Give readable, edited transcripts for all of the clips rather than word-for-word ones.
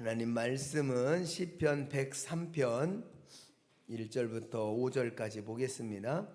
하나님 말씀은 시편 103편 1절부터 5절까지 보겠습니다.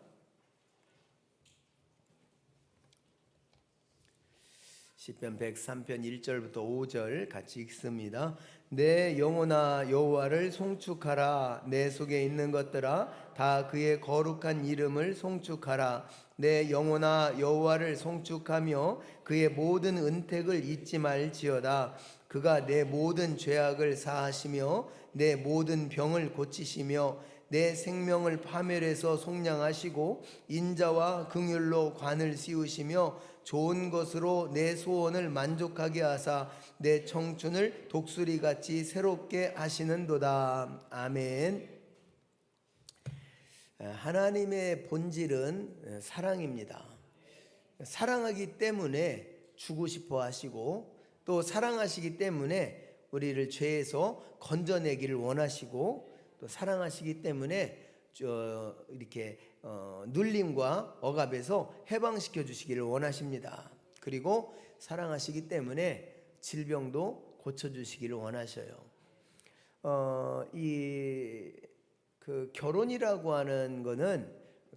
시편 103편 1절부터 5절 같이 읽습니다. 내 영혼아 여호와를 송축하라. 내 속에 있는 것들아 다 그의 거룩한 이름을 송축하라. 내 영혼아 여호와를 송축하며 그의 모든 은택을 잊지 말지어다. 그가 내 모든 죄악을 사하시며 내 모든 병을 고치시며 내 생명을 파멸해서 속량하시고 인자와 긍휼로 관을 씌우시며 좋은 것으로 내 소원을 만족하게 하사 내 청춘을 독수리같이 새롭게 하시는도다. 아멘. 하나님의 본질은 사랑입니다. 사랑하기 때문에 주고 싶어 하시고 또 사랑하시기 때문에 우리를 죄에서 건져내기를 원하시고 또 사랑하시기 때문에 이렇게 눌림과 억압에서 해방시켜 주시기를 원하십니다. 그리고 사랑하시기 때문에 질병도 고쳐주시기를 원하셔요. 그 결혼이라고 하는 거는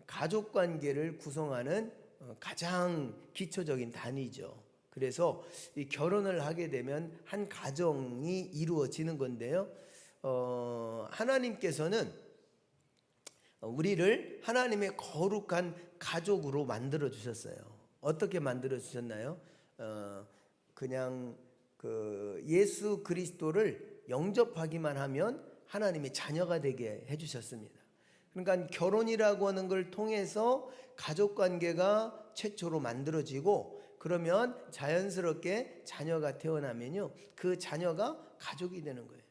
가족 관계를 구성하는 가장 기초적인 단위죠. 그래서 이 결혼을 하게 되면 한 가정이 이루어지는 건데요. 하나님께서는 우리를 하나님의 거룩한 가족으로 만들어 주셨어요. 어떻게 만들어 주셨나요? 그냥 그 예수 그리스도를 영접하기만 하면 하나님의 자녀가 되게 해주셨습니다. 그러니까 결혼이라고 하는 걸 통해서 가족 관계가 최초로 만들어지고 그러면 자연스럽게 자녀가 태어나면요 그 자녀가 가족이 되는 거예요.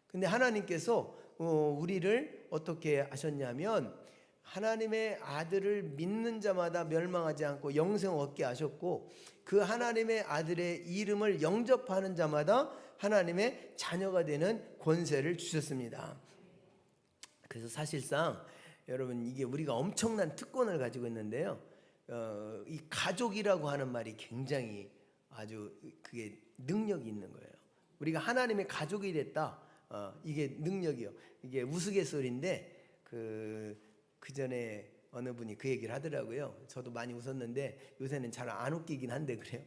근데 하나님께서 우리를 어떻게 하셨냐면 하나님의 아들을 믿는 자마다 멸망하지 않고 영생 얻게 하셨고 그 하나님의 아들의 이름을 영접하는 자마다 하나님의 자녀가 되는 권세를 주셨습니다. 그래서 사실상 여러분 이게 우리가 엄청난 특권을 가지고 있는데요. 이 가족이라고 하는 말이 굉장히 아주 그게 능력이 있는 거예요. 우리가 하나님의 가족이 됐다. 이게 능력이요. 이게 우스갯소리인데 그 전에 어느 분이 그 얘기를 하더라고요. 저도 많이 웃었는데 요새는 잘 안 웃기긴 한데 그래요.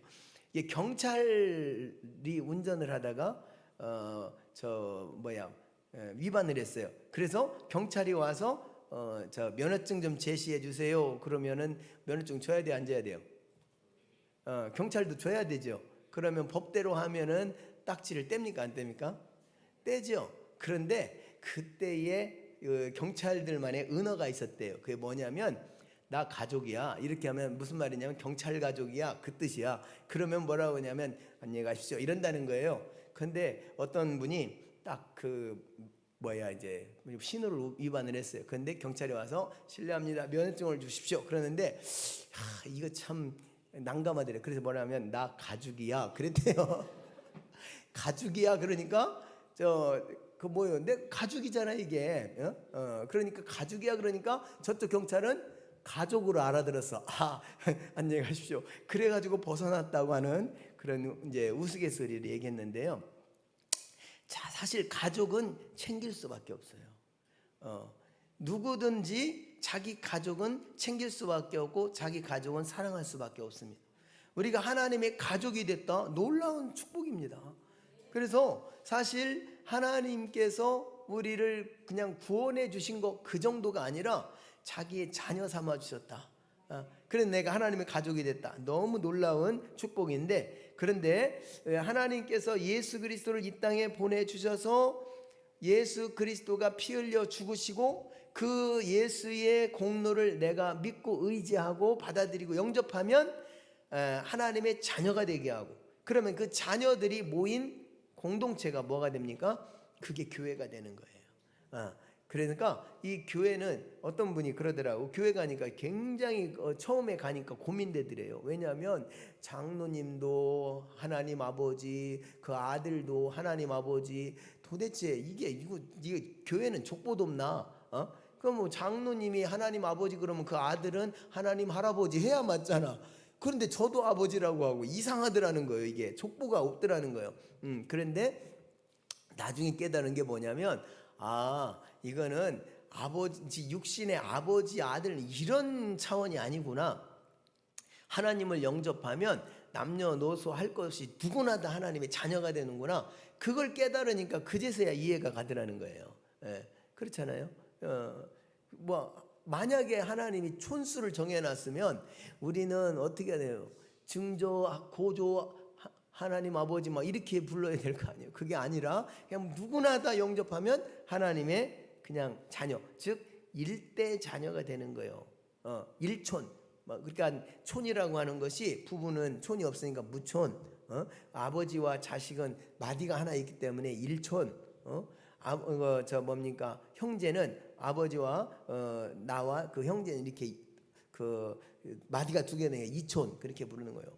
이게 경찰이 운전을 하다가 위반을 했어요. 그래서 경찰이 와서 저 면허증 좀 제시해 주세요. 그러면은 면허증 줘야 돼, 안 줘야 돼요? 경찰도 줘야 되죠. 그러면 법대로 하면은 딱지를 뗍니까, 안 뗍니까? 떼죠. 그런데 그때의 경찰들만의 은어가 있었대요. 그게 뭐냐면 나 가족이야. 이렇게 하면 무슨 말이냐면 경찰 가족이야. 그 뜻이야. 그러면 뭐라고 하냐면 안녕히 가십시오. 이런다는 거예요. 근데 어떤 분이 딱 이제 신호를 위반을 했어요. 그런데 경찰이 와서 실례합니다. 면허증을 주십시오. 그러는데 이거 참 난감하더래요. 그래서 뭐냐면 나 가죽이야. 그랬대요. 가죽이야. 그러니까 근데 가죽이잖아 이게. 그러니까 가죽이야. 그러니까 저쪽 경찰은 가족으로 알아들었어. 안녕히 가십시오. 그래가지고 벗어났다고 하는 그런 이제 우스갯소리를 얘기했는데요. 자, 사실 가족은 챙길 수밖에 없어요. 누구든지 자기 가족은 챙길 수밖에 없고 자기 가족은 사랑할 수밖에 없습니다. 우리가 하나님의 가족이 됐다. 놀라운 축복입니다. 그래서 사실 하나님께서 우리를 그냥 구원해 주신 거 그 정도가 아니라 자기의 자녀 삼아 주셨다. 그래서 내가 하나님의 가족이 됐다. 너무 놀라운 축복인데 그런데 하나님께서 예수 그리스도를 이 땅에 보내주셔서 예수 그리스도가 피 흘려 죽으시고 그 예수의 공로를 내가 믿고 의지하고 받아들이고 영접하면 하나님의 자녀가 되게 하고 그러면 그 자녀들이 모인 공동체가 뭐가 됩니까? 그게 교회가 되는 거예요. 그러니까 이 교회는 어떤 분이 그러더라고. 교회 가니까 굉장히 처음에 가니까 고민되더래요. 왜냐하면 장로님도 하나님 아버지, 그 아들도 하나님 아버지. 도대체 이게 교회는 족보도 없나? 그럼 뭐 장로님이 하나님 아버지 그러면 그 아들은 하나님 할아버지 해야 맞잖아. 그런데 저도 아버지라고 하고 이상하더라는 거예요. 이게 족보가 없더라는 거예요. 그런데 나중에 깨달은 게 뭐냐면, 이거는 아버지, 육신의 아버지 아들 이런 차원이 아니구나. 하나님을 영접하면 남녀노소 할 것이 누구나 다 하나님의 자녀가 되는구나. 그걸 깨달으니까 그제서야 이해가 가더라는 거예요. 그렇잖아요. 만약에 하나님이 촌수를 정해놨으면 우리는 어떻게 해야 돼요? 증조, 고조, 하나님 아버지 막 이렇게 불러야 될 거 아니에요. 그게 아니라 그냥 누구나 다 영접하면 하나님의 그냥 자녀, 즉 일대 자녀가 되는 거예요. 일촌. 그러니까 촌이라고 하는 것이, 부부는 촌이 없으니까 무촌, 아버지와 자식은 마디가 하나 있기 때문에 일촌, 뭡니까, 형제는 아버지와 나와 그 형제는 이렇게 그 마디가 두 개는 이촌, 그렇게 부르는 거예요.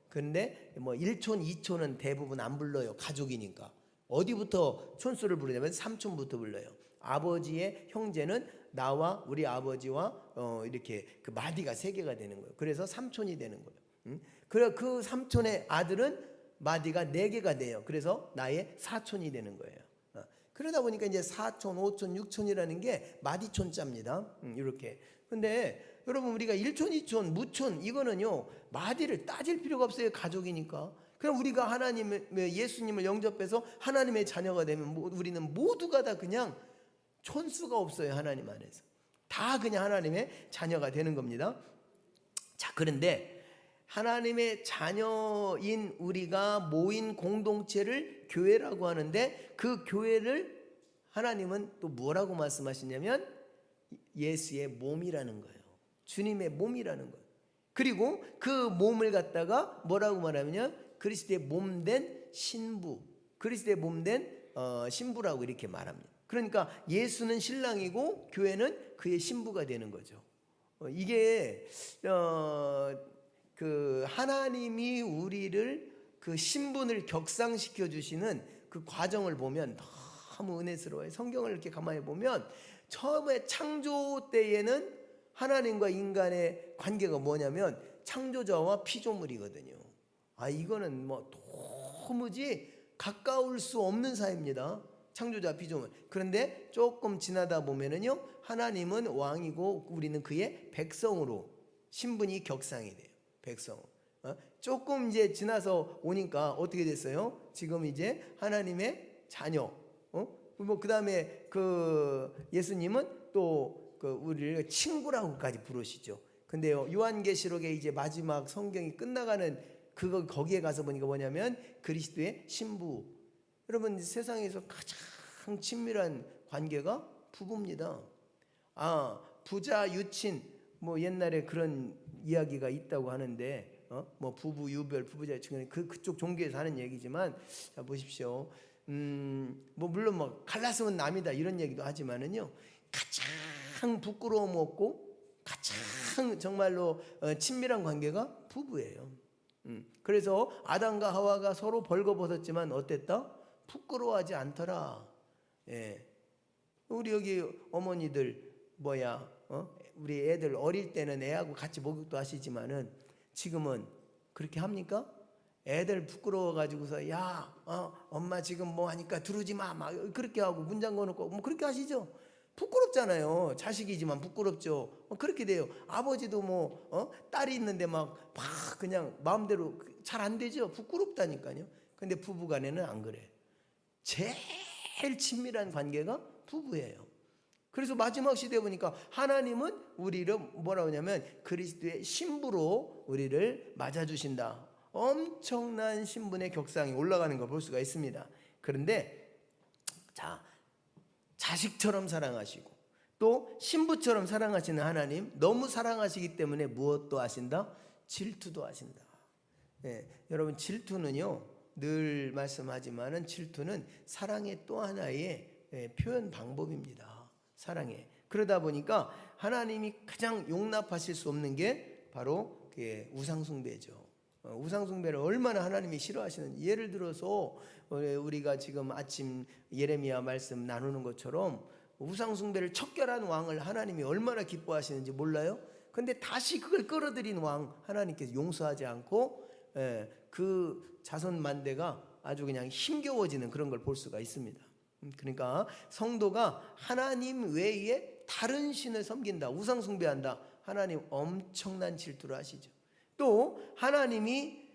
그런데 뭐 1촌, 2촌은 대부분 안 불러요. 가족이니까. 어디부터 촌수를 부르냐면 3촌부터 불러요. 아버지의 형제는 나와 우리 아버지와 이렇게 그 마디가 3개가 되는 거예요. 그래서 3촌이 되는 거예요. 그래, 그 3촌의 아들은 마디가 4개가 돼요. 그래서 나의 4촌이 되는 거예요. 그러다 보니까 이제 4촌, 5촌, 6촌이라는 게 마디촌자입니다. 이렇게. 근데 여러분, 우리가 1촌, 2촌, 무촌, 이거는요, 마디를 따질 필요가 없어요. 가족이니까. 그럼 우리가 예수님을 영접해서 하나님의 자녀가 되면 우리는 모두가 다 그냥 촌수가 없어요. 하나님 안에서 다 그냥 하나님의 자녀가 되는 겁니다. 자, 그런데 하나님의 자녀인 우리가 모인 공동체를 교회라고 하는데, 그 교회를 하나님은 또 뭐라고 말씀하시냐면 예수의 몸이라는 거예요. 주님의 몸이라는 거예요. 그리고 그 몸을 갖다가 뭐라고 말하면 그리스도의 몸된 신부, 그리스도의 몸된 신부라고 이렇게 말합니다. 그러니까 예수는 신랑이고 교회는 그의 신부가 되는 거죠. 이게 그 하나님이 우리를 그 신분을 격상시켜 주시는 그 과정을 보면 너무 은혜스러워요. 성경을 이렇게 가만히 보면 처음에 창조 때에는 하나님과 인간의 관계가 뭐냐면 창조자와 피조물이거든요. 이거는 뭐 도무지 가까울 수 없는 사이입니다. 창조자, 피조물. 그런데 조금 지나다 보면은요, 하나님은 왕이고 우리는 그의 백성으로 신분이 격상이 돼요. 백성. 조금 이제 지나서 오니까 어떻게 됐어요? 지금 이제 하나님의 자녀. 뭐 그다음에 그 예수님은 또 그 우리를 친구라고까지 부르시죠. 근데요, 요한계시록에 이제 마지막 성경이 끝나가는 거기에 가서 보니까 뭐냐면 그리스도의 신부. 여러분, 세상에서 가장 친밀한 관계가 부부입니다. 부자 유친, 뭐 옛날에 그런 이야기가 있다고 하는데, 뭐 부부 유별, 부부자 유친, 그쪽 종교에서 하는 얘기지만, 자 보십시오. 뭐 물론 뭐 갈라서는 남이다 이런 얘기도 하지만은요, 가장 부끄러움 없고 가장 정말로 친밀한 관계가 부부예요. 그래서 아담과 하와가 서로 벌거벗었지만 어땠다? 부끄러워하지 않더라. 우리 여기 어머니들 우리 애들 어릴 때는 애하고 같이 목욕도 하시지만은 지금은 그렇게 합니까? 애들 부끄러워 가지고서 엄마 지금 뭐 하니까 들어오지 마, 막 그렇게 하고 문 잠궈 놓고 뭐 그렇게 하시죠. 부끄럽잖아요. 자식이지만 부끄럽죠. 그렇게 돼요. 아버지도 딸이 있는데 막 그냥 마음대로 잘 안 되죠. 부끄럽다니까요. 근데 부부간에는 안 그래. 제일 친밀한 관계가 부부예요. 그래서 마지막 시대에 보니까 하나님은 우리를 뭐라고 하냐면 그리스도의 신부로 우리를 맞아주신다. 엄청난 신분의 격상이 올라가는 걸 볼 수가 있습니다. 그런데 자식처럼 사랑하시고 또 신부처럼 사랑하시는 하나님, 너무 사랑하시기 때문에 무엇도 하신다? 질투도 하신다. 여러분, 질투는요, 늘 말씀하지만은 질투는 사랑의 또 하나의 표현 방법입니다. 사랑의. 그러다 보니까 하나님이 가장 용납하실 수 없는 게 바로 우상숭배죠. 우상숭배를 얼마나 하나님이 싫어하시는지, 예를 들어서 우리가 지금 아침 예레미야 말씀 나누는 것처럼 우상숭배를 척결한 왕을 하나님이 얼마나 기뻐하시는지 몰라요? 근데 다시 그걸 끌어들인 왕 하나님께서 용서하지 않고 그 자손 만대가 아주 그냥 힘겨워지는 그런 걸 볼 수가 있습니다. 그러니까 성도가 하나님 외에 다른 신을 섬긴다, 우상 숭배한다, 하나님 엄청난 질투를 하시죠. 또 하나님이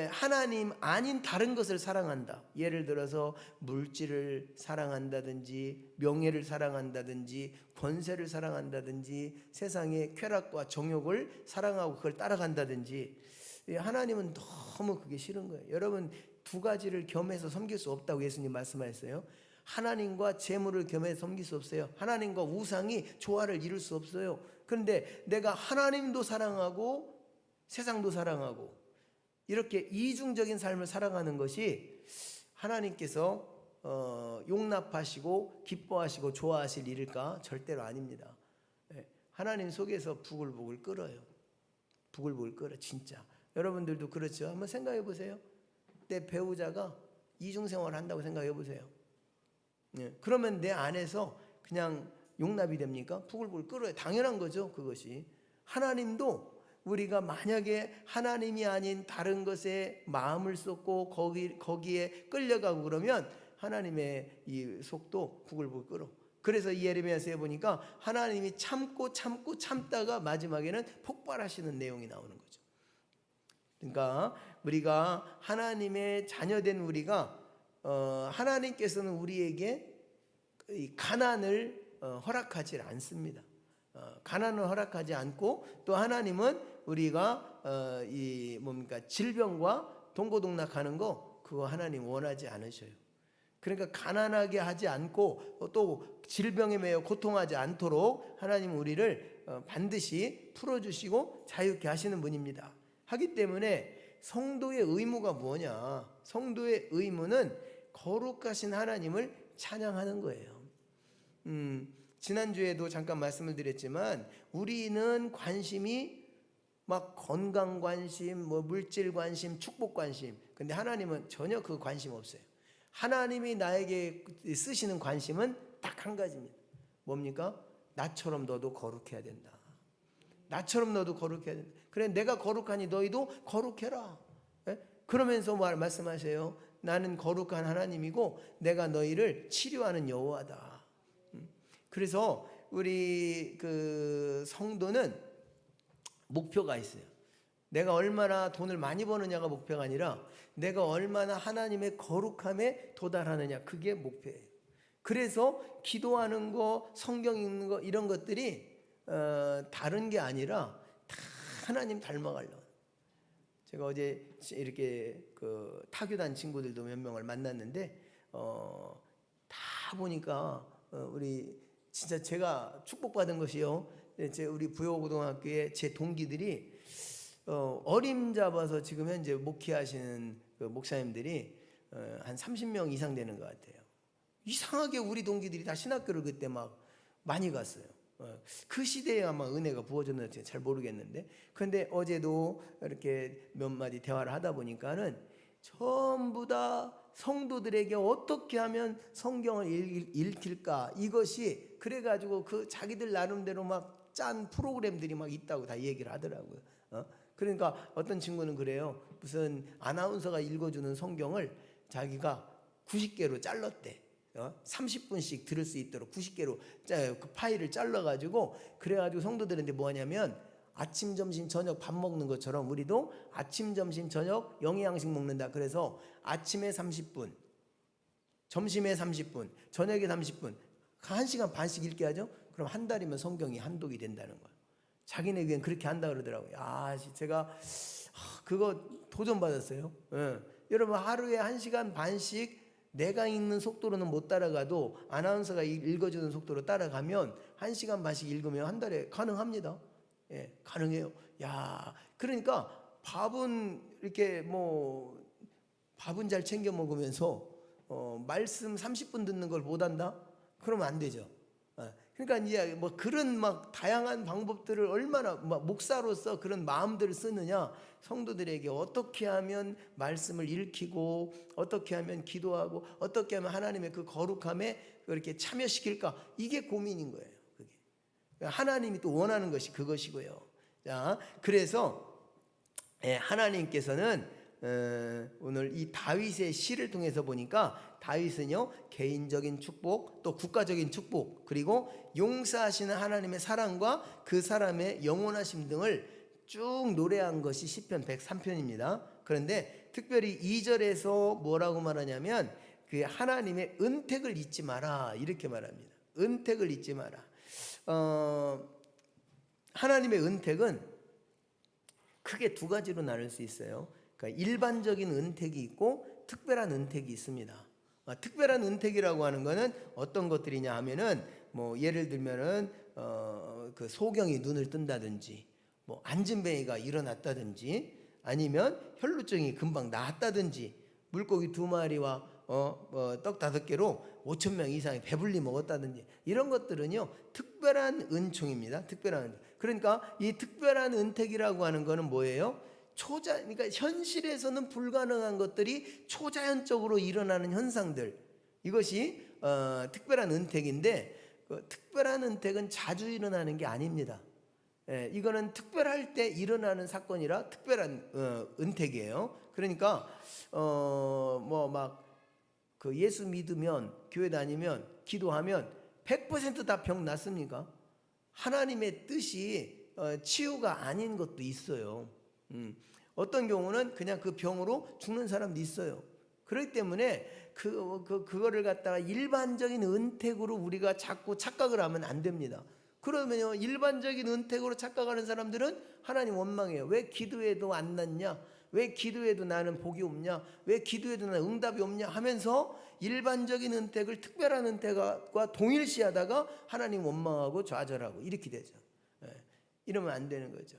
하나님 아닌 다른 것을 사랑한다. 예를 들어서 물질을 사랑한다든지, 명예를 사랑한다든지, 권세를 사랑한다든지, 세상의 쾌락과 정욕을 사랑하고 그걸 따라간다든지, 하나님은 너무 그게 싫은 거예요. 여러분, 두 가지를 겸해서 섬길 수 없다고 예수님 말씀하셨어요. 하나님과 재물을 겸해서 섬길 수 없어요. 하나님과 우상이 조화를 이룰 수 없어요. 그런데 내가 하나님도 사랑하고 세상도 사랑하고 이렇게 이중적인 삶을 살아가는 것이 하나님께서 용납하시고 기뻐하시고 좋아하실 일일까? 절대로 아닙니다. 하나님 속에서 부글부글 끓어요. 부글부글 끓어, 진짜. 여러분들도 그렇죠? 한번 생각해 보세요. 내 배우자가 이중생활을 한다고 생각해 보세요. 그러면 내 안에서 그냥 용납이 됩니까? 부글부글 끓어요. 당연한 거죠, 그것이. 하나님도 우리가 만약에 하나님이 아닌 다른 것에 마음을 쏟고 거기에 끌려가고 그러면 하나님의 이 속도 부글부글 끓어. 그래서 이 예레미야서에 보니까 하나님이 참고 참다가 마지막에는 폭발하시는 내용이 나오는 거죠. 그러니까 우리가 하나님의 자녀된 우리가 하나님께서는 우리에게 이 가난을 허락하지 않습니다. 가난을 허락하지 않고, 또 하나님은 우리가 질병과 동고동락하는 거, 그거 하나님 원하지 않으셔요. 그러니까 가난하게 하지 않고 또 질병에 매여 고통하지 않도록 하나님 우리를 반드시 풀어주시고 자유케 하시는 분입니다. 하기 때문에 성도의 의무가 뭐냐? 성도의 의무는 거룩하신 하나님을 찬양하는 거예요. 지난주에도 잠깐 말씀을 드렸지만 우리는 관심이 막 건강 관심, 뭐 물질 관심, 축복 관심. 근데 하나님은 전혀 그 관심 없어요. 하나님이 나에게 쓰시는 관심은 딱 한 가지입니다. 뭡니까? 나처럼 너도 거룩해야 된다. 나처럼 너도 거룩해야 된다. 그래, 내가 거룩하니 너희도 거룩해라. 그러면서 말씀하세요. 나는 거룩한 하나님이고 내가 너희를 치료하는 여호와다. 그래서 우리 그 성도는 목표가 있어요. 내가 얼마나 돈을 많이 버느냐가 목표가 아니라 내가 얼마나 하나님의 거룩함에 도달하느냐, 그게 목표예요. 그래서 기도하는 거, 성경 읽는 거, 이런 것들이 다른 게 아니라 다 하나님 닮아가려고. 제가 어제 이렇게 그 타교단 친구들도 몇 명을 만났는데 다 보니까 우리 진짜 제가 축복받은 것이요. 우리 부여고등학교의 제 동기들이 어림잡아서 지금 현재 목회하시는 그 목사님들이 한 30명 이상 되는 것 같아요. 이상하게 우리 동기들이 다 신학교를 그때 막 많이 갔어요. 그 시대에 아마 은혜가 부어졌는지 잘 모르겠는데, 그런데 어제도 이렇게 몇 마디 대화를 하다 보니까는 전부 다 성도들에게 어떻게 하면 성경을 읽힐까, 이것이 그래가지고 그 자기들 나름대로 막 짠 프로그램들이 막 있다고 다 얘기를 하더라고요. 그러니까 어떤 친구는 그래요. 무슨 아나운서가 읽어주는 성경을 자기가 90개로 잘랐대. 30분씩 들을 수 있도록 90개로 그 파일을 잘라가지고, 그래가지고 성도들한테 뭐 하냐면 아침 점심 저녁 밥 먹는 것처럼 우리도 아침 점심 저녁 영양식 먹는다. 그래서 아침에 30분, 점심에 30분, 저녁에 30분, 1시간 반씩 읽게 하죠. 그럼 한 달이면 성경이 한 독이 된다는 거예요. 자기네에겐 그렇게 한다 그러더라고요. 제가 그거 도전받았어요. 여러분, 하루에 1시간 반씩 내가 읽는 속도로는 못 따라가도 아나운서가 읽어주는 속도로 따라가면 1시간 반씩 읽으면 한 달에 가능합니다. 가능해요. 그러니까 밥은 이렇게 밥은 잘 챙겨 먹으면서 말씀 30분 듣는 걸 못 한다? 그러면 안 되죠. 그러니까 이제 그런 막 다양한 방법들을 얼마나 목사로서 그런 마음들을 쓰느냐, 성도들에게 어떻게 하면 말씀을 읽히고 어떻게 하면 기도하고 어떻게 하면 하나님의 그 거룩함에 그렇게 참여시킬까, 이게 고민인 거예요. 그게 하나님이 또 원하는 것이 그것이고요. 자, 그래서 하나님께서는 오늘 이 다윗의 시를 통해서 보니까 다윗은요 개인적인 축복 또 국가적인 축복 그리고 용서하시는 하나님의 사랑과 그 사람의 영원하심 등을 쭉 노래한 것이 시편 103편입니다. 그런데 특별히 2절에서 뭐라고 말하냐면 그 하나님의 은택을 잊지 마라 이렇게 말합니다. 은택을 잊지 마라. 하나님의 은택은 크게 두 가지로 나눌 수 있어요. 그러니까 일반적인 은택이 있고 특별한 은택이 있습니다. 특별한 은택이라고 하는 것은 어떤 것들이냐 하면은 뭐 예를 들면은 그 소경이 눈을 뜬다든지 뭐 안진뱅이가 일어났다든지 아니면 혈루증이 금방 나았다든지 물고기 2마리와 떡 5개로 5,000명 이상이 배불리 먹었다든지 이런 것들은요 특별한 은총입니다. 특별한 은택. 그러니까 이 특별한 은택이라고 하는 것은 뭐예요? 그러니까 현실에서는 불가능한 것들이 초자연적으로 일어나는 현상들 이것이 특별한 은택인데 그 특별한 은택은 자주 일어나는 게 아닙니다. 이거는 특별할 때 일어나는 사건이라 특별한 은택이에요. 그러니까 뭐 막 그 예수 믿으면 교회 다니면 기도하면 100% 다 병 낫습니까? 하나님의 뜻이 치유가 아닌 것도 있어요. 어떤 경우는 그냥 그 병으로 죽는 사람도 있어요. 그렇기 때문에 그거를 갖다가 일반적인 은택으로 우리가 자꾸 착각을 하면 안 됩니다. 그러면요 일반적인 은택으로 착각하는 사람들은 하나님 원망해요. 왜 기도해도 안 낫냐? 왜 기도해도 나는 복이 없냐? 왜 기도해도 나는 응답이 없냐? 하면서 일반적인 은택을 특별한 은택과 동일시하다가 하나님 원망하고 좌절하고 이렇게 되죠. 이러면 안 되는 거죠.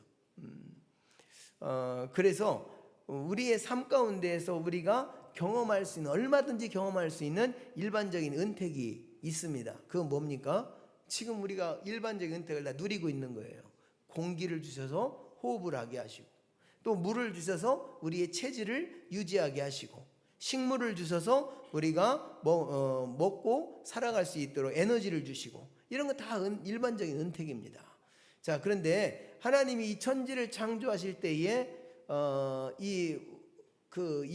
그래서 우리의 삶 가운데에서 우리가 경험할 수 있는 얼마든지 경험할 수 있는 일반적인 은택이 있습니다. 그건 뭡니까? 지금 우리가 일반적인 은택을 다 누리고 있는 거예요. 공기를 주셔서 호흡을 하게 하시고 또 물을 주셔서 우리의 체질을 유지하게 하시고 식물을 주셔서 우리가 먹고 살아갈 수 있도록 에너지를 주시고 이런 거 다 일반적인 은택입니다. 자, 그런데 하나님이 이 천지를 창조하실 때에 이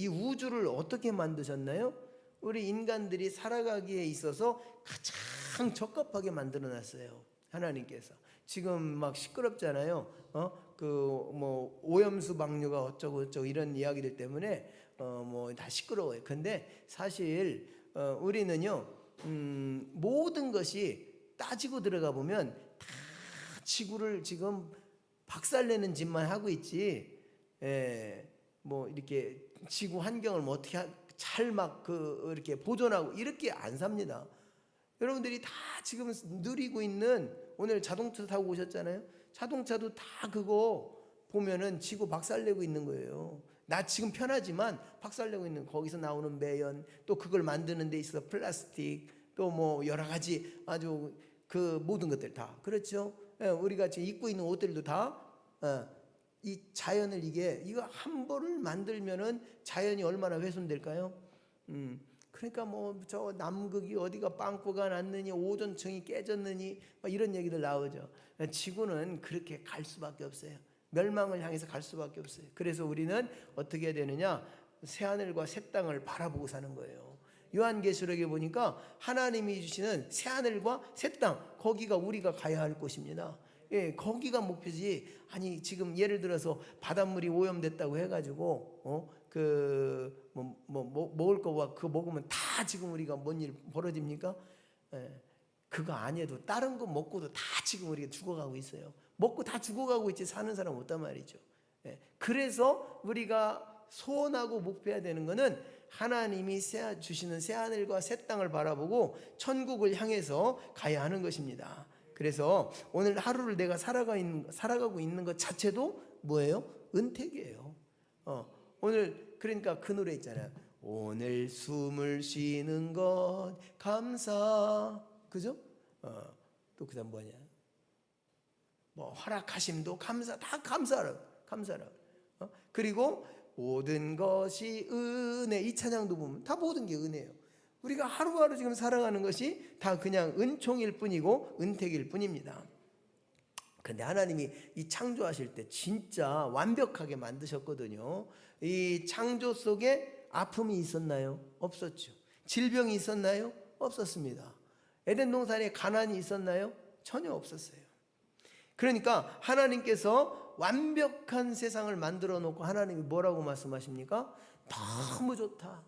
우주를 어떻게 만드셨나요? 우리 인간들이 살아가기에 있어서 가장 적합하게 만들어놨어요. 하나님께서. 지금 막 시끄럽잖아요. 그 뭐 오염수 방류가 어쩌고 이런 이야기들 때문에 뭐 다 시끄러워요. 근데 사실 우리는요 모든 것이 따지고 들어가 보면 다 지구를 지금 박살내는 짓만 하고 있지. 뭐 이렇게 지구 환경을 뭐 어떻게 잘 막 이렇게 보존하고 이렇게 안 삽니다. 여러분들이 다 지금 누리고 있는 오늘 자동차 타고 오셨잖아요. 자동차도 다 그거 보면은 지구 박살내고 있는 거예요. 나 지금 편하지만 박살내고 있는 거기서 나오는 매연 또 그걸 만드는 데 있어서 플라스틱 또 뭐 여러 가지 아주 그 모든 것들 다 그렇죠. 우리가 지금 입고 있는 옷들도 다 이 자연을 이거 한 번을 만들면은 자연이 얼마나 훼손될까요? 그러니까 뭐 저 남극이 어디가 빵꾸가 났느니 오존층이 깨졌느니 이런 얘기들 나오죠. 지구는 그렇게 갈 수밖에 없어요. 멸망을 향해서 갈 수밖에 없어요. 그래서 우리는 어떻게 해야 되느냐? 새하늘과 새 땅을 바라보고 사는 거예요. 요한계시록에 보니까 하나님이 주시는 새하늘과 새 땅 거기가 우리가 가야 할 곳입니다. 거기가 목표지. 아니 지금 예를 들어서 바닷물이 오염됐다고 해가지고 먹을 거와 그거 먹으면 다 지금 우리가 뭔 일 벌어집니까? 그거 아니어도 다른 거 먹고도 다 지금 우리가 죽어가고 있어요. 먹고 다 죽어가고 있지 사는 사람 없단 말이죠. 그래서 우리가 소원하고 목표해야 되는 거는 하나님이 주시는 새하늘과 새 땅을 바라보고 천국을 향해서 가야 하는 것입니다. 그래서 오늘 하루를 내가 살아가고 있는 것 자체도 뭐예요? 은택이에요. 오늘 그러니까 그 노래 있잖아요. 오늘 숨을 쉬는 것 감사. 그죠? 또 그다음 뭐냐? 뭐 허락하심도 감사. 다 감사라. 그리고 모든 것이 은혜. 이 찬양도 보면 다 모든 게 은혜예요. 우리가 하루하루 지금 살아가는 것이 다 그냥 은총일 뿐이고 은택일 뿐입니다. 근데 하나님이 이 창조하실 때 진짜 완벽하게 만드셨거든요. 이 창조 속에 아픔이 있었나요? 없었죠. 질병이 있었나요? 없었습니다. 에덴 동산에 가난이 있었나요? 전혀 없었어요. 그러니까 하나님께서 완벽한 세상을 만들어 놓고 하나님이 뭐라고 말씀하십니까? 너무 좋다.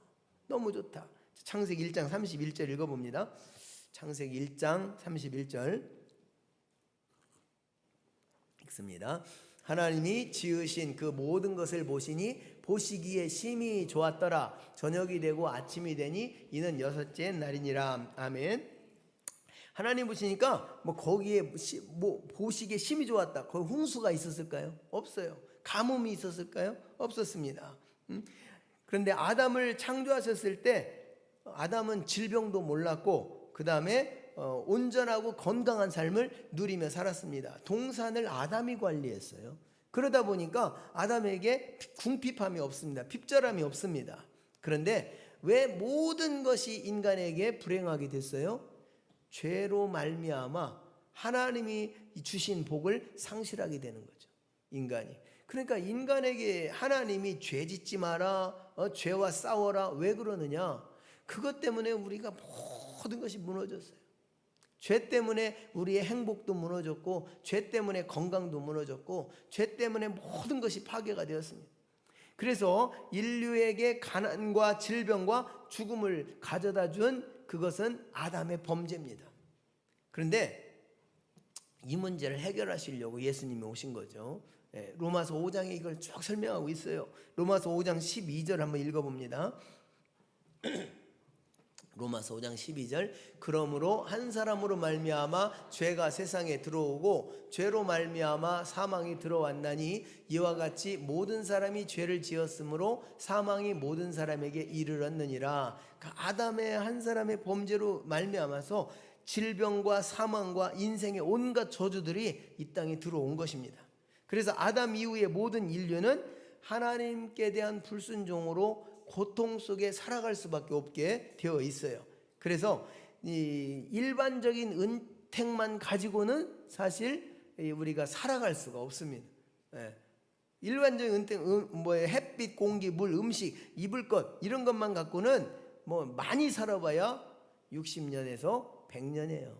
너무 좋다. 창세기 1장 31절 읽어봅니다. 창세기 1장 31절 읽습니다. 하나님이 지으신 그 모든 것을 보시니 보시기에 심히 좋았더라. 저녁이 되고 아침이 되니 이는 여섯째 날이니라. 아멘. 하나님 보시니까 뭐 거기에 뭐 보시기에 심히 좋았다. 거기 홍수가 있었을까요? 없어요. 가뭄이 있었을까요? 없었습니다. 그런데 아담을 창조하셨을 때 아담은 질병도 몰랐고 그 다음에 온전하고 건강한 삶을 누리며 살았습니다. 동산을 아담이 관리했어요. 그러다 보니까 아담에게 궁핍함이 없습니다. 핍절함이 없습니다. 그런데 왜 모든 것이 인간에게 불행하게 됐어요? 죄로 말미암아 하나님이 주신 복을 상실하게 되는 거죠. 인간이. 그러니까 인간에게 하나님이 죄 짓지 마라, 죄와 싸워라. 왜 그러느냐? 그것 때문에 우리가 모든 것이 무너졌어요. 죄 때문에 우리의 행복도 무너졌고, 죄 때문에 건강도 무너졌고, 죄 때문에 모든 것이 파괴가 되었습니다. 그래서 인류에게 가난과 질병과 죽음을 가져다 준 그것은 아담의 범죄입니다. 그런데 이 문제를 해결하시려고 예수님이 오신 거죠. 로마서 5장에 이걸 쭉 설명하고 있어요. 로마서 5장 12절 한번 읽어봅니다. 로마서 5장 12절 그러므로 한 사람으로 말미암아 죄가 세상에 들어오고 죄로 말미암아 사망이 들어왔나니 이와 같이 모든 사람이 죄를 지었으므로 사망이 모든 사람에게 이르렀느니라. 그러니까 아담의 한 사람의 범죄로 말미암아서 질병과 사망과 인생의 온갖 저주들이 이 땅에 들어온 것입니다. 그래서 아담 이후의 모든 인류는 하나님께 대한 불순종으로 고통 속에 살아갈 수밖에 없게 되어 있어요. 그래서 이 일반적인 은택만 가지고는 사실 우리가 살아갈 수가 없습니다. 일반적인 은택, 햇빛, 공기, 물, 음식, 입을 것 이런 것만 갖고는 뭐 많이 살아봐야 60년에서 100년이에요.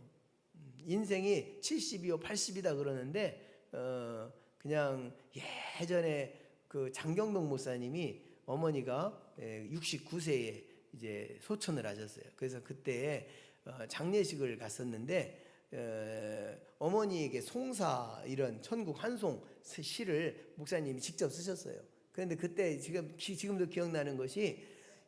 인생이 70이요 80이다 그러는데 그냥 예전에 그 장경동 목사님이 어머니가 69세에 이제 소천을 하셨어요. 그래서 그때 장례식을 갔었는데 어머니에게 송사 이런 천국 환송 시를 목사님이 직접 쓰셨어요. 그런데 그때 지금도 기억나는 것이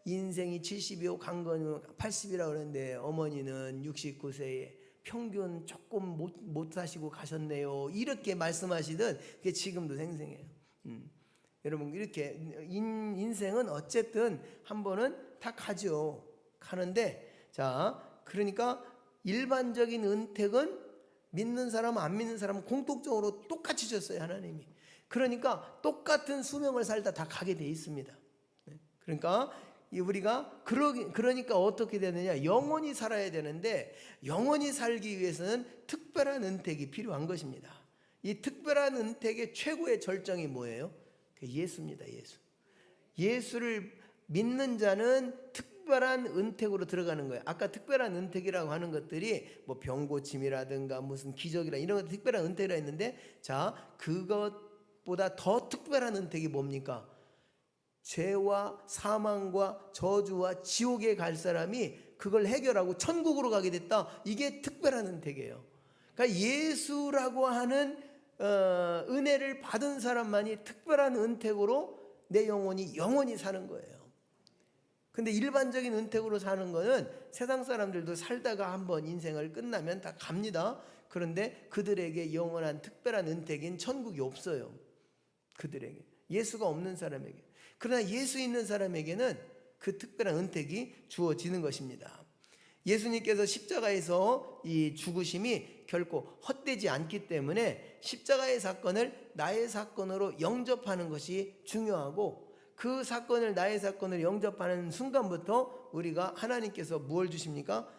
인생이 70이요 강건은 80이라고 그러는데 어머니는 69세에 평균 조금 못 사시고 가셨네요. 이렇게 말씀하시던 그게 지금도 생생해요. 여러분 이렇게 인생은 어쨌든 한 번은 다 가죠. 가는데 자 그러니까 일반적인 은택은 믿는 사람 안 믿는 사람은 공통적으로 똑같이 줬어요. 하나님이. 그러니까 똑같은 수명을 살다 다 가게 돼 있습니다. 그러니까 우리가 그러니까 어떻게 되느냐? 영원히 살아야 되는데 영원히 살기 위해서는 특별한 은택이 필요한 것입니다. 이 특별한 은택의 최고의 절정이 뭐예요? 예수입니다. 예수. 예수를 믿는 자는 특별한 은택으로 들어가는 거예요. 아까 특별한 은택이라고 하는 것들이 뭐 병고침이라든가 무슨 기적이라 이런 것들 특별한 은택이라 했는데 자 그것보다 더 특별한 은택이 뭡니까? 죄와 사망과 저주와 지옥에 갈 사람이 그걸 해결하고 천국으로 가게 됐다. 이게 특별한 은택이에요. 그러니까 예수라고 하는 은혜를 받은 사람만이 특별한 은택으로 내 영원히 사는 거예요. 근데 일반적인 은택으로 사는 거는 세상 사람들도 살다가 한번 인생을 끝나면 다 갑니다. 그런데 그들에게 영원한 특별한 은택인 천국이 없어요. 그들에게. 예수가 없는 사람에게. 그러나 예수 있는 사람에게는 그 특별한 은택이 주어지는 것입니다. 예수님께서 십자가에서 이 죽으심이 결코 헛되지 않기 때문에 십자가의 사건을 나의 사건으로 영접하는 것이 중요하고 그 사건을 나의 사건으로 영접하는 순간부터 우리가 하나님께서 무엇을 주십니까?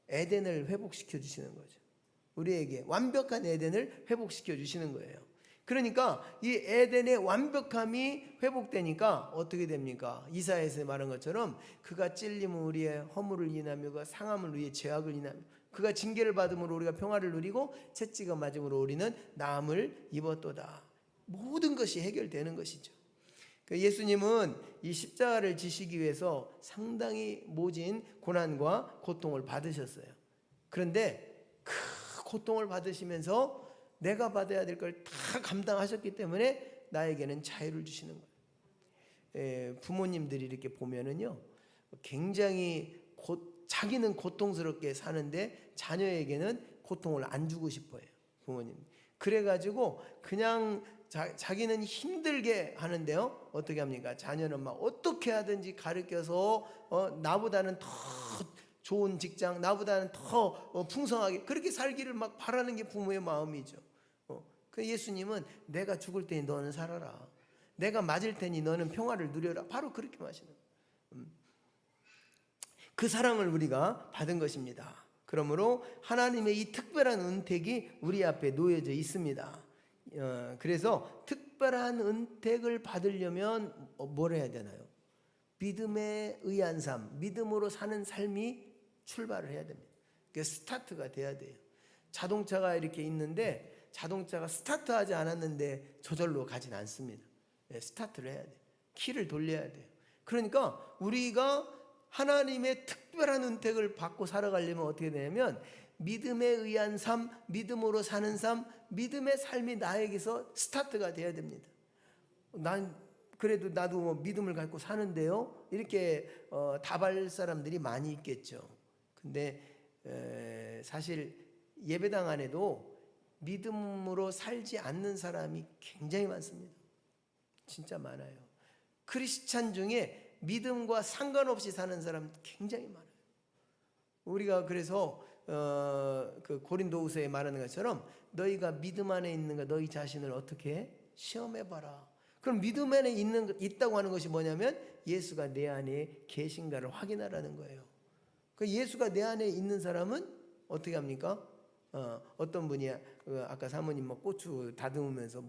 에덴을 회복시켜 주시는 거죠. 우리에게 완벽한 에덴을 회복시켜 주시는 거예요. 그러니까 이 에덴의 완벽함이 회복되니까 어떻게 됩니까? 이사야에서 말한 것처럼 그가 찔림은 우리의 허물을 인하며 그가 상함을 우리의 죄악을 인하며 그가 징계를 받음으로 우리가 평화를 누리고 채찍을 맞음으로 우리는 나음을 입었도다. 모든 것이 해결되는 것이죠. 예수님은 이 십자가를 지시기 위해서 상당히 모진 고난과 고통을 받으셨어요. 그런데 그 고통을 받으시면서 내가 받아야 될 걸 다 감당하셨기 때문에 나에게는 자유를 주시는 거예요. 부모님들이 이렇게 보면은요, 굉장히 자기는 고통스럽게 사는데 자녀에게는 고통을 안 주고 싶어요, 부모님. 그래가지고 그냥 자기는 힘들게 하는데요, 어떻게 합니까? 자녀는 막 어떻게 하든지 가르쳐서 나보다는 더 좋은 직장, 나보다는 더 풍성하게 그렇게 살기를 막 바라는 게 부모의 마음이죠. 그 예수님은 내가 죽을 테니 너는 살아라, 내가 맞을 테니 너는 평화를 누려라, 바로 그렇게 마시는 거예요. 그 사랑을 우리가 받은 것입니다. 그러므로 하나님의 이 특별한 은택이 우리 앞에 놓여져 있습니다. 그래서 특별한 은택을 받으려면 뭘 해야 되나요? 믿음에 의한 삶, 믿음으로 사는 삶이 출발을 해야 됩니다. 그게 스타트가 돼야 돼요. 자동차가 이렇게 있는데 자동차가 스타트하지 않았는데 저절로 가진 않습니다. 스타트를 해야 돼요. 키를 돌려야 돼요. 그러니까 우리가 하나님의 특별한 은택을 받고 살아가려면 어떻게 되냐면 믿음에 의한 삶, 믿음으로 사는 삶, 믿음의 삶이 나에게서 스타트가 돼야 됩니다. 난 그래도 나도 뭐 믿음을 갖고 사는데요, 이렇게 답할 사람들이 많이 있겠죠. 근데 사실 예배당 안에도 믿음으로 살지 않는 사람이 굉장히 많습니다. 진짜 많아요. 크리스찬 중에 믿음과 상관없이 사는 사람 굉장히 많아요. 우리가 그래서 그 고린도후서에 말하는 것처럼 너희가 믿음 안에 있는가 너희 자신을 어떻게 시험해봐라. 그럼 믿음 안에 있다고 하는 것이 뭐냐면 예수가 내 안에 계신가를 확인하라는 거예요. 그 예수가 내 안에 있는 사람은 어떻게 합니까? 어떤 분이 아까 사모님 뭐 고추 다듬으면서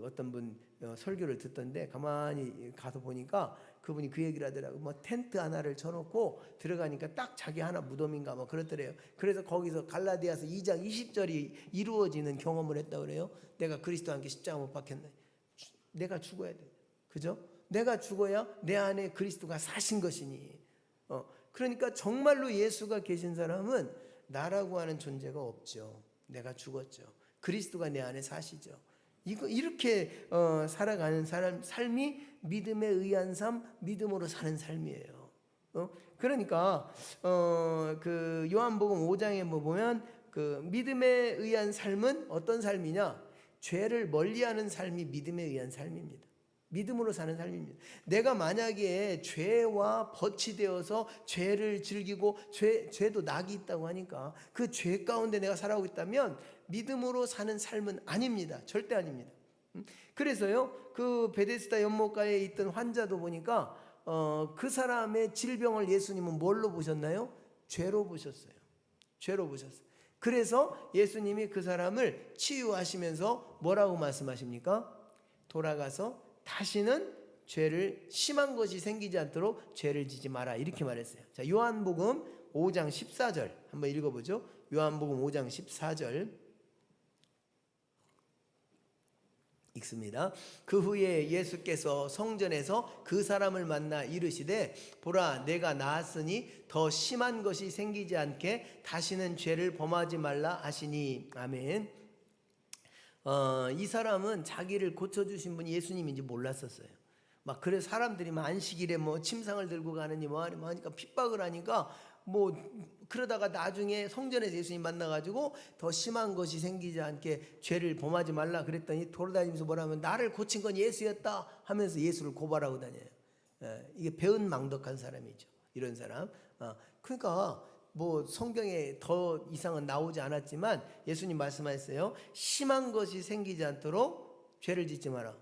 어떤 분 설교를 듣던데 가만히 가서 보니까 그분이 그 얘기를 하더라고요. 뭐 텐트 하나를 쳐놓고 들어가니까 딱 자기 하나 무덤인가 뭐 그렇더래요. 그래서 거기서 갈라디아서 2장 20절이 이루어지는 경험을 했다고 그래요. 내가 그리스도와 함께 십자가 못 박혔네. 내가 죽어야 돼. 그죠? 내가 죽어야 내 안에 그리스도가 사신 것이니. 그러니까 정말로 예수가 계신 사람은 나라고 하는 존재가 없죠. 내가 죽었죠. 그리스도가 내 안에 사시죠. 이렇게 살아가는 삶이 믿음에 의한 삶, 믿음으로 사는 삶이에요. 그러니까 그 요한복음 5장에 보면 그 믿음에 의한 삶은 어떤 삶이냐? 죄를 멀리하는 삶이 믿음에 의한 삶입니다. 믿음으로 사는 삶입니다. 내가 만약에 죄와 벗이 되어서 죄를 즐기고 죄도 낙이 있다고 하니까 그 죄 가운데 내가 살아오고 있다면 믿음으로 사는 삶은 아닙니다. 절대 아닙니다. 그래서요, 그 베데스다 연못가에 있던 환자도 보니까 그 사람의 질병을 예수님은 뭘로 보셨나요? 죄로 보셨어요. 죄로 보셨어요. 그래서 예수님이 그 사람을 치유하시면서 뭐라고 말씀하십니까? 돌아가서 다시는 죄를 심한 것이 생기지 않도록 죄를 지지 마라, 이렇게 말했어요. 자, 요한복음 5장 14절 한번 읽어보죠. 요한복음 5장 14절 읽습니다. 그 후에 예수께서 성전에서 그 사람을 만나 이르시되 보라 내가 나았으니 더 심한 것이 생기지 않게 다시는 죄를 범하지 말라 하시니. 아멘. 이 사람은 자기를 고쳐주신 분이 예수님인지 몰랐었어요. 막 그래서 사람들이 안식일에 뭐 침상을 들고 가느니 뭐 하니까 핍박을 하니까 뭐 그러다가 나중에 성전에서 예수님 만나가지고 더 심한 것이 생기지 않게 죄를 범하지 말라 그랬더니 돌아다니면서 뭐라면 나를 고친 건 예수였다 하면서 예수를 고발하고 다녀요. 이게 배은망덕한 사람이죠. 이런 사람. 그러니까 뭐 성경에 더 이상은 나오지 않았지만 예수님 말씀하셨어요. 심한 것이 생기지 않도록 죄를 짓지 마라.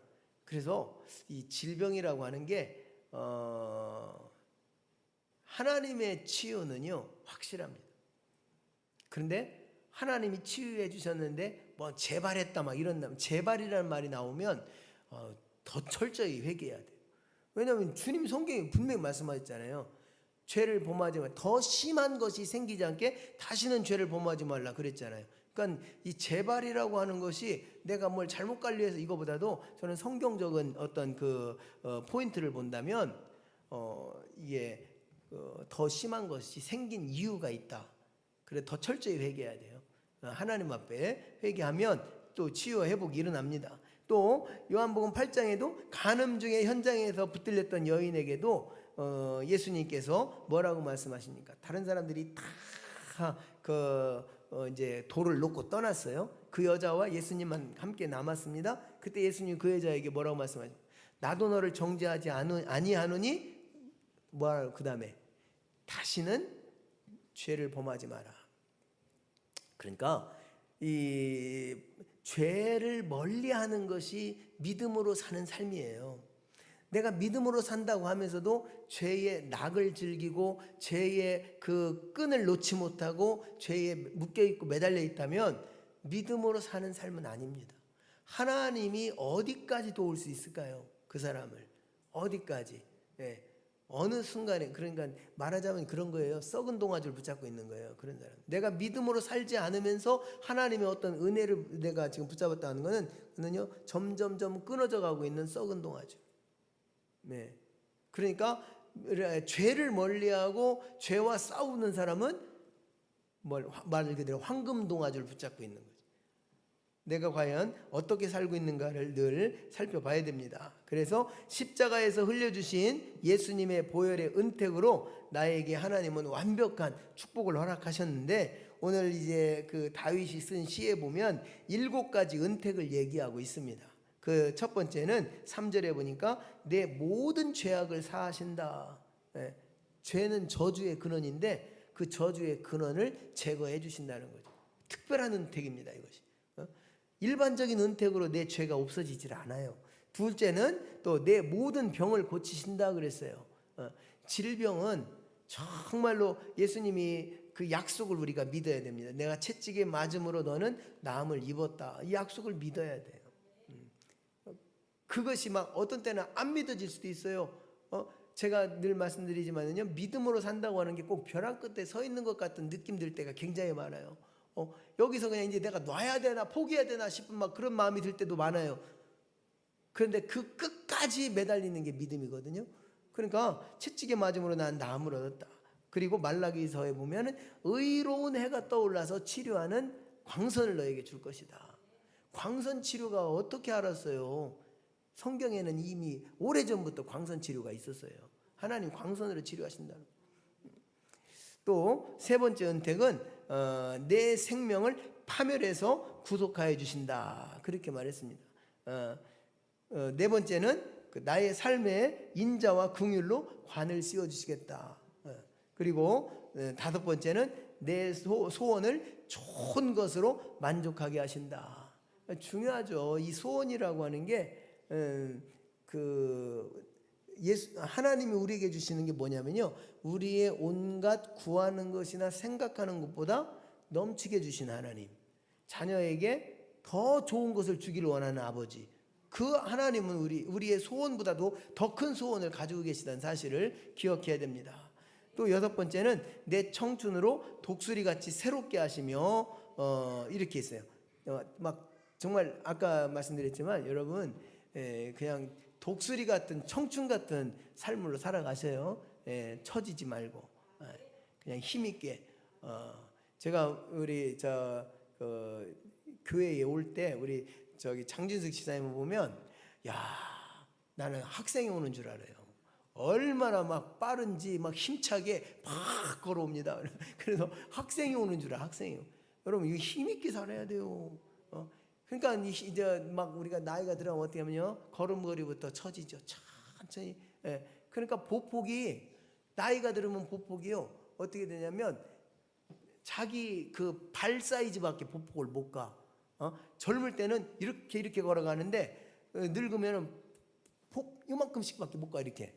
그래서 이 질병이라고 하는 게 하나님의 치유는요 확실합니다. 그런데 하나님이 치유해 주셨는데 뭐 재발했다 막 이런 재발이라는 말이 나오면 더 철저히 회개해야 돼요. 왜냐하면 주님 성경에 분명히 말씀하셨잖아요. 죄를 범하지 말, 더 심한 것이 생기지 않게 다시는 죄를 범하지 말라 그랬잖아요. 그러니까 이 재발이라고 하는 것이 내가 뭘 잘못 관리해서 이거보다도 저는 성경적인 어떤 포인트를 본다면 이게 더 심한 것이 생긴 이유가 있다. 그래 더 철저히 회개해야 돼요. 하나님 앞에 회개하면 또 치유와 회복이 일어납니다. 또 요한복음 8장에도 간음 중에 현장에서 붙들렸던 여인에게도 예수님께서 뭐라고 말씀하십니까? 다른 사람들이 다 이제 돌을 놓고 떠났어요. 그 여자와 예수님만 함께 남았습니다. 그때 예수님 그 여자에게 뭐라고 말씀하십니까? 나도 너를 정죄하지 아니하노니 뭐라 그 다음에 다시는 죄를 범하지 마라. 그러니까 이 죄를 멀리하는 것이 믿음으로 사는 삶이에요. 내가 믿음으로 산다고 하면서도 죄의 낙을 즐기고 죄의 그 끈을 놓지 못하고 죄에 묶여있고 매달려 있다면 믿음으로 사는 삶은 아닙니다. 하나님이 어디까지 도울 수 있을까요? 그 사람을 어디까지? 예. 어느 순간에, 그러니까 말하자면 그런 거예요. 썩은 동아줄 붙잡고 있는 거예요. 그런 사람. 내가 믿음으로 살지 않으면서 하나님의 어떤 은혜를 내가 지금 붙잡았다는 거는요, 점점점 끊어져 가고 있는 썩은 동아줄. 네. 그러니까 죄를 멀리하고 죄와 싸우는 사람은 말 그대로 황금 동아줄 붙잡고 있는 거죠. 내가 과연 어떻게 살고 있는가를 늘 살펴봐야 됩니다. 그래서 십자가에서 흘려주신 예수님의 보혈의 은택으로 나에게 하나님은 완벽한 축복을 허락하셨는데, 오늘 이제 그 다윗이 쓴 시에 보면 7가지 은택을 얘기하고 있습니다. 그 첫 번째는 3절에 보니까 내 모든 죄악을 사하신다. 예, 죄는 저주의 근원인데 그 저주의 근원을 제거해 주신다는 거죠. 특별한 은택입니다, 이것이. 일반적인 은택으로 내 죄가 없어지질 않아요. 둘째는 또 내 모든 병을 고치신다 그랬어요. 질병은 정말로 예수님이 그 약속을 우리가 믿어야 됩니다. 내가 채찍에 맞음으로 너는 나음을 입었다. 이 약속을 믿어야 돼요. 그것이 막 어떤 때는 안 믿어질 수도 있어요. 제가 늘 말씀드리지만요, 믿음으로 산다고 하는 게 꼭 벼랑 끝에 서 있는 것 같은 느낌 들 때가 굉장히 많아요. 여기서 그냥 이제 내가 놔야 되나 포기해야 되나 싶은 막 그런 마음이 들 때도 많아요. 그런데 그 끝까지 매달리는 게 믿음이거든요. 그러니까 채찍에 맞음으로 난 나음을 얻었다. 그리고 말라기서에 보면은 의로운 해가 떠올라서 치료하는 광선을 너에게 줄 것이다. 광선 치료가 어떻게 알았어요? 성경에는 이미 오래전부터 광선 치료가 있었어요. 하나님 광선으로 치료하신다는. 또 세 번째 은택은 내 생명을 파멸해서 구속하여 주신다. 그렇게 말했습니다. 네 번째는 나의 삶의 인자와 긍휼로 관을 씌워 주시겠다. 그리고 다섯 번째는 내 소원을 좋은 것으로 만족하게 하신다. 중요하죠. 이 소원이라고 하는 게 하나님이 우리에게 주시는 게 뭐냐면요, 우리의 온갖 구하는 것이나 생각하는 것보다 넘치게 주신 하나님, 자녀에게 더 좋은 것을 주기를 원하는 아버지, 그 하나님은 우리의 소원보다도 더 큰 소원을 가지고 계시다는 사실을 기억해야 됩니다. 또 여섯 번째는 내 청춘으로 독수리같이 새롭게 하시며 이렇게 있어요. 막 정말 아까 말씀드렸지만 여러분, 그냥 독수리 같은 청춘 같은 삶으로 살아가세요. 처지지 말고 그냥 힘있게. 제가 우리 교회에 올 때 우리 장진숙 지사님을 보면, 야, 나는 학생이 오는 줄 알아요. 얼마나 막 빠른지 막 힘차게 막 걸어옵니다. 그래서 학생이 오는 줄 알아. 학생이. 여러분, 이거 힘있게 살아야 돼요. 그러니까 이제 막 우리가 나이가 들어가면 어떻게 하면요, 걸음걸이부터 처지죠. 천천히. 그러니까 보폭이, 나이가 들으면 보폭이요, 어떻게 되냐면 자기 그 발 사이즈밖에 보폭을 못 가. 젊을 때는 이렇게 걸어가는데 늙으면은 폭 요만큼씩밖에 못 가, 이렇게.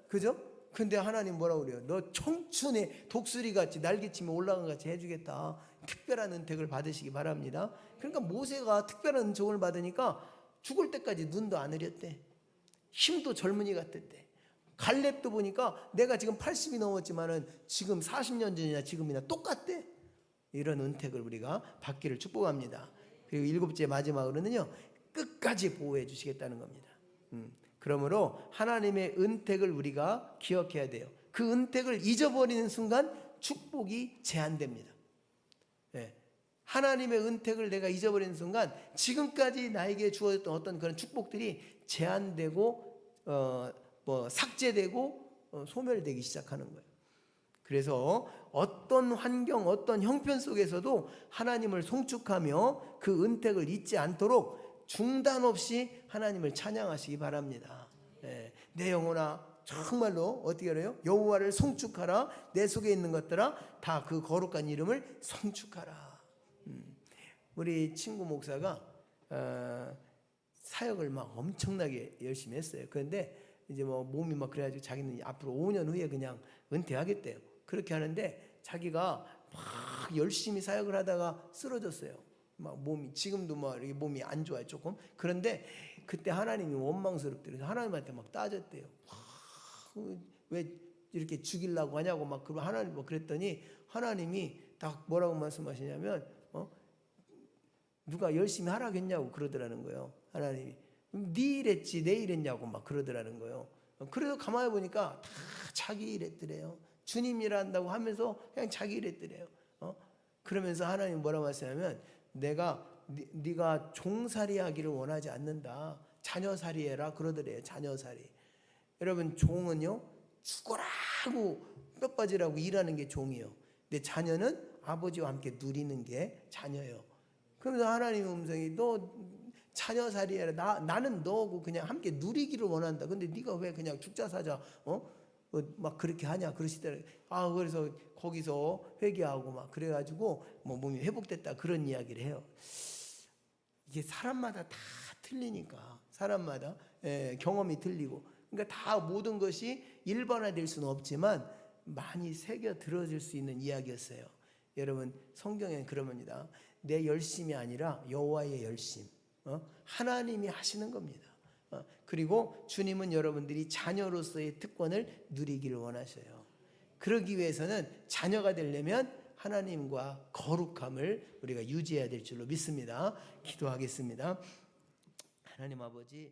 그죠? 근데 하나님 뭐라고 그래요? 너 청춘의 독수리같이 날개치며 올라간 같이 해주겠다. 특별한 은택을 받으시기 바랍니다. 그러니까 모세가 특별한 은총을 받으니까 죽을 때까지 눈도 안 흐렸대. 힘도 젊은이 같았대. 갈렙도 보니까 내가 지금 80이 넘었지만은 지금 40년 전이나 지금이나 똑같대. 이런 은택을 우리가 받기를 축복합니다. 그리고 일곱째 마지막으로는요, 끝까지 보호해 주시겠다는 겁니다. 그러므로 하나님의 은택을 우리가 기억해야 돼요. 그 은택을 잊어버리는 순간 축복이 제한됩니다. 네. 하나님의 은택을 내가 잊어버리는 순간 지금까지 나에게 주어졌던 어떤 그런 축복들이 제한되고 삭제되고 소멸되기 시작하는 거예요. 그래서 어떤 환경, 어떤 형편 속에서도 하나님을 송축하며 그 은택을 잊지 않도록 중단 없이 하나님을 찬양하시기 바랍니다. 내 영혼아 정말로 어떻게 하래요? 여호와를 송축하라. 내 속에 있는 것들아 다 그 거룩한 이름을 송축하라. 우리 친구 목사가 사역을 막 엄청나게 열심히 했어요. 그런데 이제 뭐 몸이 막 그래가지고 자기는 앞으로 5년 후에 그냥 은퇴하겠대요. 그렇게 하는데 자기가 막 열심히 사역을 하다가 쓰러졌어요. 막 몸이 지금도 막 이렇게 몸이 안 좋아요 조금. 그런데 그때 하나님이 원망스럽대요. 하나님한테 막 따졌대요. 왜 이렇게 죽이려고 하냐고 막 그러고 하나님 뭐 그랬더니 하나님이 딱 뭐라고 말씀하시냐면 누가 열심히 하라겠냐고 그러더라는 거예요. 하나님이 네 일했지 내 일했냐고 막 그러더라는 거예요. 그래서 가만히 보니까 다 자기 일했더래요. 주님 일한다고 하면서 그냥 자기 일했더래요. 그러면서 하나님 뭐라고 말씀하냐면 네가 종살이 하기를 원하지 않는다. 자녀살이 해라 그러더래요. 자녀살이. 여러분 종은요 죽어라 하고 뼈 빠지라고 일하는 게 종이요. 근데 자녀는 아버지와 함께 누리는 게 자녀예요. 그러면서 하나님의 음성이 너 자녀살이 해라. 나는 너하고 그냥 함께 누리기를 원한다. 근데 네가 왜 그냥 죽자 사자 막 그렇게 하냐 그러시더라고요. 그래서 거기서 회개하고 막 그래가지고 뭐 몸이 회복됐다 그런 이야기를 해요. 이게 사람마다 다 틀리니까 사람마다 경험이 틀리고 그러니까 다 모든 것이 일반화될 수는 없지만 많이 새겨 들어질 수 있는 이야기였어요. 여러분 성경에는 그럽니다. 내 열심이 아니라 여호와의 열심, 하나님이 하시는 겁니다. 그리고 주님은 여러분들이 자녀로서의 특권을 누리기를 원하셔요. 그러기 위해서는 자녀가 되려면 하나님과 거룩함을 우리가 유지해야 될 줄로 믿습니다. 기도하겠습니다. 하나님 아버지